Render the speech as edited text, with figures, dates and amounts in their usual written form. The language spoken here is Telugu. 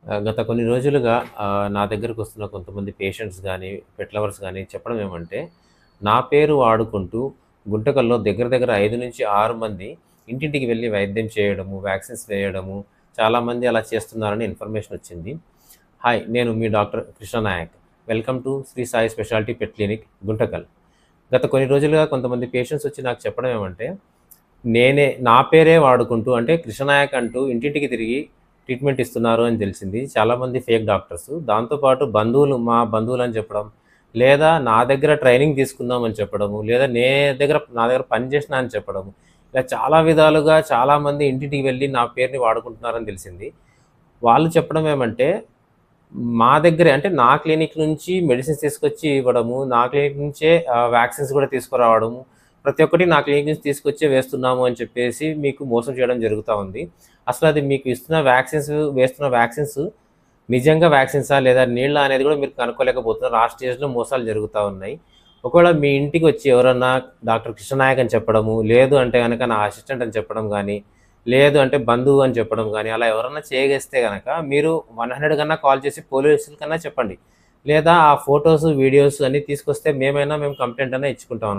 గత కొన్ని రోజులుగా నా దగ్గరకొస్తున్న కొంతమంది పేషెంట్స్ గానీ, పెట్ లవర్స్ గానీ చెప్పడం ఏమంటే, నా పేరు వాడుకుంటూ గుంటకల్లో దగ్గర దగ్గర 5-6 మంది ఇంటింటికి వెళ్లి వైద్యం చేయడము, వ్యాక్సిన్స్ వేయడము, చాలామంది అలా చేస్తున్నారని ఇన్ఫర్మేషనొచ్చింది. హాయ్! నేను మీ doctor Krishna Nayak. Welcome to Sri Sai speciality pet clinic Guntakal. గత కొన్ని రోజులుగా కొంతమంది పేషెంట్స్ వచ్చి నాకు చెప్పడం ఏమంటే, నా పేరే వాడుకుంటూ అంటే కృష్ణనాయక్ అంటూ ఇంటింటికి తిరిగి ట్రీట్మెంట్ ఇస్తున్నారు అని తెలిసింది. చాలామంది ఫేక్ డాక్టర్స్. దాంతో పాటు మా బంధువులని చెప్పడం, లేదా నా దగ్గర ట్రైనింగ్ తీసుకున్నామని చెప్పడము, లేదా నా దగ్గర పని చేసినా అని చెప్పడము. ఇలా చాలా విధాలుగా చాలామంది ఇంటింటికి వెళ్లి నా పేరుని వాడుకుంటున్నారని తెలిసింది. వాళ్ళు చెప్పడం ఏమంటే, మా దగ్గరే అంటే నా క్లినిక్ నుంచి మెడిసిన్స్ తీసుకొచ్చి ఇవ్వడము, నా క్లినిక్ నుంచే వ్యాక్సిన్స్ కూడా తీసుకురావడము, ప్రతి ఒక్కటి నా క్లినిక్ నుంచి తీసుకొచ్చే వేస్తున్నాము అని చెప్పేసి మీకు మోసం చేయడం జరుగుతా ఉంది. అసలది మీకు వేస్తున్న వ్యాక్సిన్స్ నిజంగా వ్యాక్సిన్సా? లేదా నీళ్ళా? అనేది కూడా మీరు కనుక్కోలేకపోతున్నారు. ఆ స్టేజ్‌లో మోసాలు జరుగుతా ఉన్నాయి. ఒకవేళ మీ ఇంటికొచ్చి ఎవరన్నా డాక్టర్ కృష్ణనాయక్ అని చెప్పడము, లేదు అంటే గనక నా అసిస్టెంట్ అని చెప్పడం గానీ, లేదు అంటే బంధువు అని చెప్పడం గానీ, అలా ఎవరన్నా చేయగలిస్తే గనక మీరు 100 కన్నా కాల్ చేసి పోలీసులకన్నా చెప్పండి. లేదా ఆ ఫోటోస్, వీడియోస్ అన్నీ తీసుకొస్తే మేము కంప్లెయింట్ అన్నా ఇచ్చుకుంటాం.